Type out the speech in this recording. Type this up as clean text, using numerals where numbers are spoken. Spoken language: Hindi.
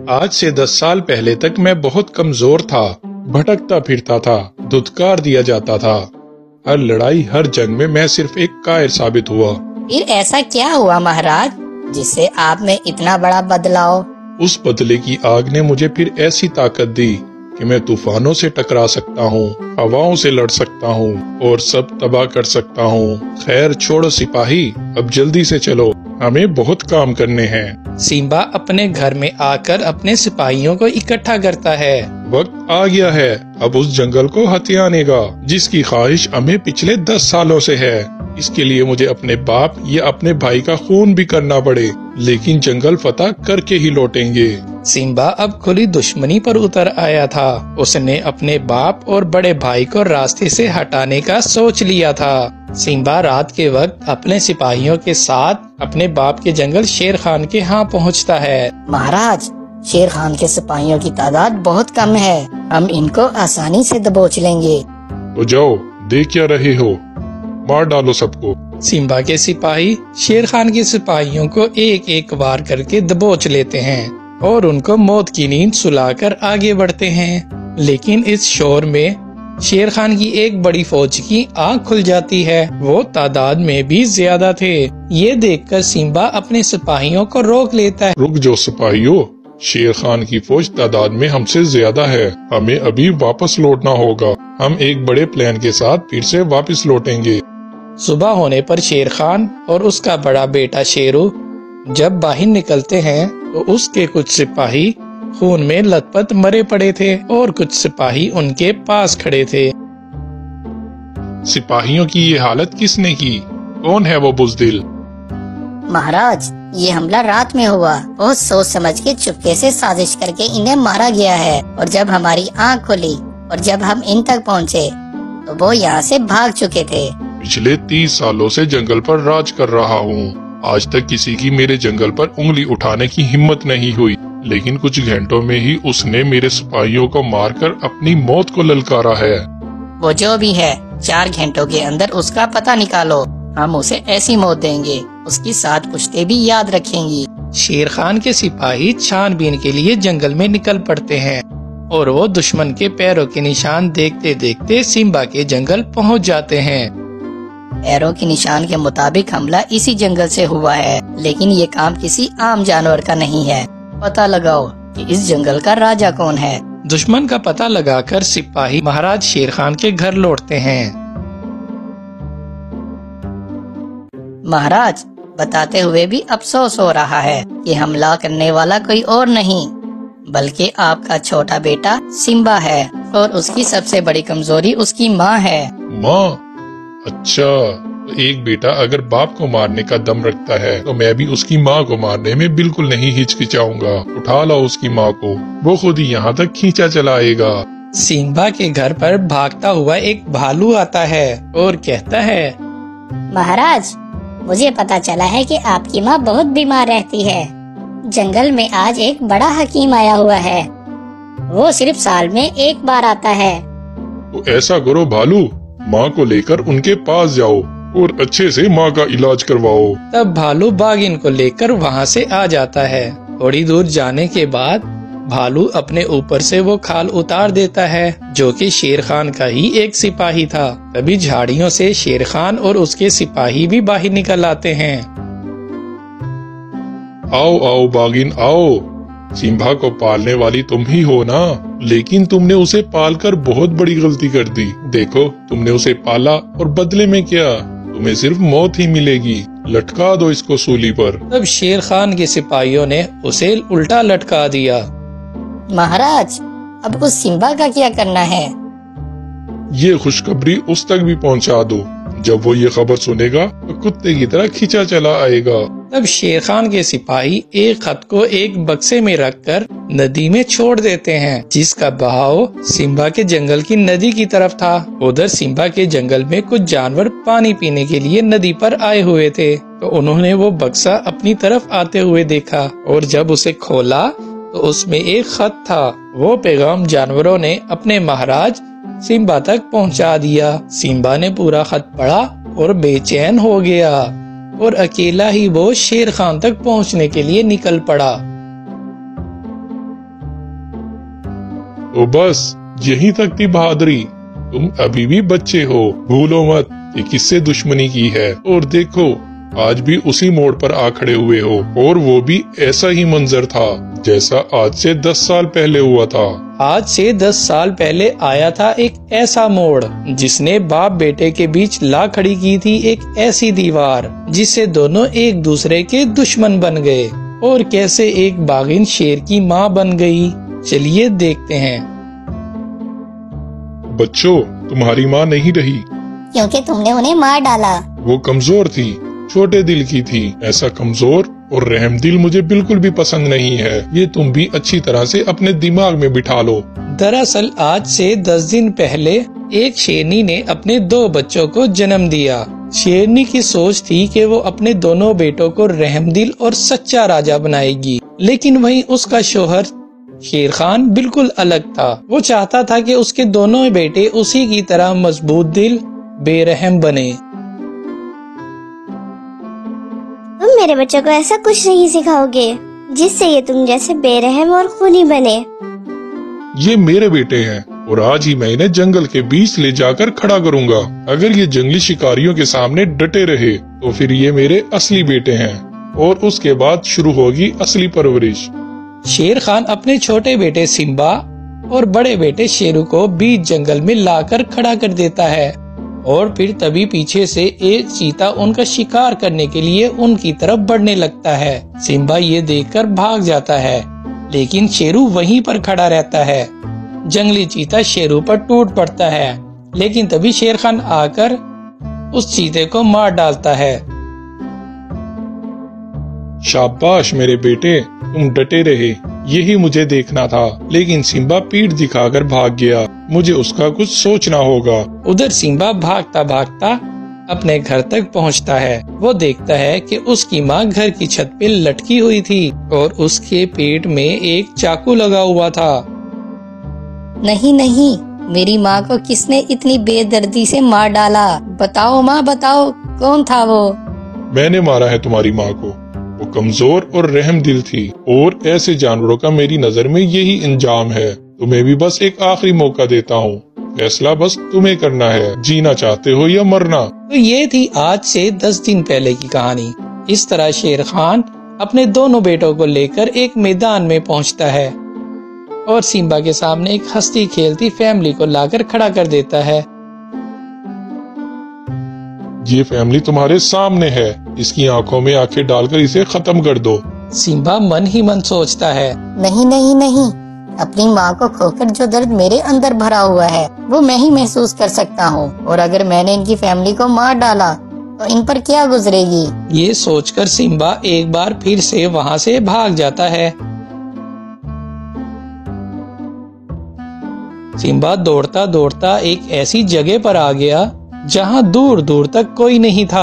आज से 10 साल पहले तक मैं बहुत कमजोर था, भटकता फिरता था, धुतकार दिया जाता था। हर लड़ाई, हर जंग में मैं सिर्फ एक कायर साबित हुआ। फिर ऐसा क्या हुआ महाराज, जिससे आप में इतना बड़ा बदलाव? उस बदले की आग ने मुझे फिर ऐसी ताकत दी कि मैं तूफानों से टकरा सकता हूँ, हवाओं से लड़ सकता हूँ और सब तबाह कर सकता हूँ। खैर छोड़ो सिपाही, अब जल्दी से चलो, हमें बहुत काम करने हैं। सिम्बा अपने घर में आकर अपने सिपाहियों को इकट्ठा करता है। वक्त आ गया है अब उस जंगल को हथियाने का, जिसकी ख्वाहिश हमें पिछले 10 सालों से है। इसके लिए मुझे अपने बाप या अपने भाई का खून भी करना पड़े, लेकिन जंगल फतह करके ही लौटेंगे। सिम्बा अब खुली दुश्मनी पर उतर आया था। उसने अपने बाप और बड़े भाई को रास्ते से हटाने का सोच लिया था। सिम्बा रात के वक्त अपने सिपाहियों के साथ अपने बाप के जंगल शेर खान के यहाँ पहुँचता है। महाराज, शेर खान के सिपाहियों की तादाद बहुत कम है, हम इनको आसानी से दबोच लेंगे। तो जाओ, देख क्या रहे हो, मार डालो सबको। सिम्बा के सिपाही शेर खान के सिपाहियों को एक एक वार करके दबोच लेते हैं और उनको मौत की नींद सुलाकर आगे बढ़ते हैं। लेकिन इस शोर में शेर खान की एक बड़ी फौज की आंख खुल जाती है। वो तादाद में भी ज्यादा थे। ये देखकर सिम्बा अपने सिपाहियों को रोक लेता है। रुक जाओ सिपाहियों, शेर खान की फौज तादाद में हमसे ज्यादा है, हमें अभी वापस लौटना होगा। हम एक बड़े प्लान के साथ फिर से वापस लौटेंगे। सुबह होने पर शेर खान और उसका बड़ा बेटा शेरू जब बाहर निकलते हैं तो उसके कुछ सिपाही खून में लथपथ मरे पड़े थे और कुछ सिपाही उनके पास खड़े थे। सिपाहियों की ये हालत किसने की? कौन है वो बुज़दिल? महाराज, ये हमला रात में हुआ। बहुत सोच समझ के चुपके से साजिश करके इन्हें मारा गया है। और जब हमारी आंख खुली और जब हम इन तक पहुँचे तो वो यहाँ से भाग चुके थे। पिछले 30 सालों से जंगल पर राज कर रहा हूँ। आज तक किसी की मेरे जंगल पर उंगली उठाने की हिम्मत नहीं हुई, लेकिन कुछ घंटों में ही उसने मेरे सिपाहियों को मारकर अपनी मौत को ललकारा है। वो जो भी है, 4 घंटों के अंदर उसका पता निकालो। हम उसे ऐसी मौत देंगे, उसकी 7 पुश्तें भी याद रखेंगी। शेर खान के सिपाही छानबीन के लिए जंगल में निकल पड़ते हैं और वो दुश्मन के पैरों के निशान देखते देखते सिम्बा के जंगल पहुंच जाते हैं। पैरों के निशान के मुताबिक हमला इसी जंगल से हुआ है, लेकिन ये काम किसी आम जानवर का नहीं है। पता लगाओ कि इस जंगल का राजा कौन है। दुश्मन का पता लगाकर सिपाही महाराज शेर खान के घर लौटते हैं। महाराज, बताते हुए भी अफसोस हो रहा है कि हमला करने वाला कोई और नहीं बल्कि आपका छोटा बेटा सिम्बा है, और उसकी सबसे बड़ी कमजोरी उसकी माँ है। माँ? अच्छा, तो एक बेटा अगर बाप को मारने का दम रखता है तो मैं भी उसकी माँ को मारने में बिल्कुल नहीं हिचकिचाऊंगा। उठा लाओ उसकी माँ को, वो खुद ही यहाँ तक खींचा चलाएगा। सिम्बा के घर पर भागता हुआ एक भालू आता है और कहता है, महाराज, मुझे पता चला है कि आपकी माँ बहुत बीमार रहती है। जंगल में आज एक बड़ा हकीम आया हुआ है, वो सिर्फ साल में एक बार आता है। तो ऐसा करो भालू, माँ को लेकर उनके पास जाओ और अच्छे से माँ का इलाज करवाओ। तब भालू बागिन को लेकर वहाँ से आ जाता है। थोड़ी दूर जाने के बाद भालू अपने ऊपर से वो खाल उतार देता है जो कि शेर खान का ही एक सिपाही था। तभी झाड़ियों से शेर खान और उसके सिपाही भी बाहर निकल आते हैं। आओ आओ बागिन आओ, सिम्बा को पालने वाली तुम ही हो ना, लेकिन तुमने उसे पालकर बहुत बड़ी गलती कर दी। देखो, तुमने उसे पाला और बदले में क्या, तुम्हें सिर्फ मौत ही मिलेगी। लटका दो इसको सूली पर। तब शेर खान के सिपाहियों ने उसे उल्टा लटका दिया। महाराज, अब उस सिम्बा का क्या करना है? ये खुशखबरी उस तक भी पहुंचा दो। जब वो ये खबर सुनेगा तो कुत्ते की तरह खींचा चला आएगा। तब शेर खान के सिपाही एक खत को एक बक्से में रखकर नदी में छोड़ देते हैं, जिसका बहाव सिम्बा के जंगल की नदी की तरफ था। उधर सिम्बा के जंगल में कुछ जानवर पानी पीने के लिए नदी पर आए हुए थे, तो उन्होंने वो बक्सा अपनी तरफ आते हुए देखा और जब उसे खोला तो उसमें एक खत था। वो पैगाम जानवरों ने अपने महाराज सिम्बा तक पहुंचा दिया। सिम्बा ने पूरा खत पढ़ा और बेचैन हो गया और अकेला ही वो शेर खान तक पहुंचने के लिए निकल पड़ा। तो बस यहीं तक थी बहादुरी। तुम अभी भी बच्चे हो, भूलो मत कि किससे दुश्मनी की है। और देखो आज भी उसी मोड़ पर आ खड़े हुए हो, और वो भी ऐसा ही मंजर था जैसा आज से 10 साल पहले हुआ था। आज से 10 साल पहले आया था एक ऐसा मोड़ जिसने बाप बेटे के बीच ला खड़ी की थी एक ऐसी दीवार जिससे दोनों एक दूसरे के दुश्मन बन गए। और कैसे एक बागिन शेर की माँ बन गई, चलिए देखते हैं। बच्चों, तुम्हारी माँ नहीं रही, क्योंकि तुमने उन्हें मार डाला। वो कमजोर थी, छोटे दिल की थी। ऐसा कमजोर और रहम दिल मुझे बिल्कुल भी पसंद नहीं है। ये तुम भी अच्छी तरह से अपने दिमाग में बिठा लो। दरअसल आज से 10 दिन पहले एक शेरनी ने अपने 2 बच्चों को जन्म दिया। शेरनी की सोच थी कि वो अपने दोनों बेटों को रहमदिल और सच्चा राजा बनाएगी, लेकिन वहीं उसका शोहर शेर खान बिल्कुल अलग था। वो चाहता था कि उसके दोनों बेटे उसी की तरह मजबूत दिल, बेरहम बने। तुम मेरे बच्चों को ऐसा कुछ नहीं सिखाओगे जिससे ये तुम जैसे बेरहम और खूनी बने। ये मेरे बेटे हैं और आज ही मैं इन्हें जंगल के बीच ले जाकर खड़ा करूंगा। अगर ये जंगली शिकारियों के सामने डटे रहे तो फिर ये मेरे असली बेटे हैं, और उसके बाद शुरू होगी असली परवरिश। शेर खान अपने छोटे बेटे सिम्बा और बड़े बेटे शेरू को बीच जंगल में लाकर खड़ा कर देता है, और फिर तभी पीछे से एक चीता उनका शिकार करने के लिए उनकी तरफ बढ़ने लगता है। सिम्बा ये देखकर भाग जाता है, लेकिन शेरू वहीं पर खड़ा रहता है। जंगली चीता शेरू पर टूट पड़ता है, लेकिन तभी शेर खान आकर उस चीते को मार डालता है। शाबाश मेरे बेटे, तुम डटे रहे, यही मुझे देखना था। लेकिन सिम्बा पीठ दिखाकर भाग गया, मुझे उसका कुछ सोचना होगा। उधर सिम्बा भागता भागता अपने घर तक पहुंचता है। वो देखता है कि उसकी माँ घर की छत पे लटकी हुई थी और उसके पेट में एक चाकू लगा हुआ था। नहीं नहीं, मेरी माँ को किसने इतनी बेदर्दी से मार डाला? बताओ माँ, बताओ कौन था वो? मैंने मारा है तुम्हारी माँ को। वो कमजोर और रहम दिल थी, और ऐसे जानवरों का मेरी नजर में यही अंजाम है। तुम्हें भी बस एक आखिरी मौका देता हूँ, फैसला बस तुम्हें करना है, जीना चाहते हो या मरना। तो ये थी आज से 10 दिन पहले की कहानी। इस तरह शेर खान अपने दोनों बेटों को लेकर एक मैदान में पहुंचता है और सिम्बा के सामने एक हंसती खेलती फैमिली को लाकर खड़ा कर देता है। ये फैमिली तुम्हारे सामने है, इसकी आंखों में आंखें डालकर इसे खत्म कर दो। सिम्बा मन ही मन सोचता है, नहीं नहीं नहीं, अपनी माँ को खोकर जो दर्द मेरे अंदर भरा हुआ है वो मैं ही महसूस कर सकता हूँ, और अगर मैंने इनकी फैमिली को मार डाला तो इन पर क्या गुजरेगी। ये सोचकर सिम्बा एक बार फिर से वहाँ से भाग जाता है। सिम्बा दौड़ता दौड़ता एक ऐसी जगह पर आ गया जहाँ दूर दूर तक कोई नहीं था।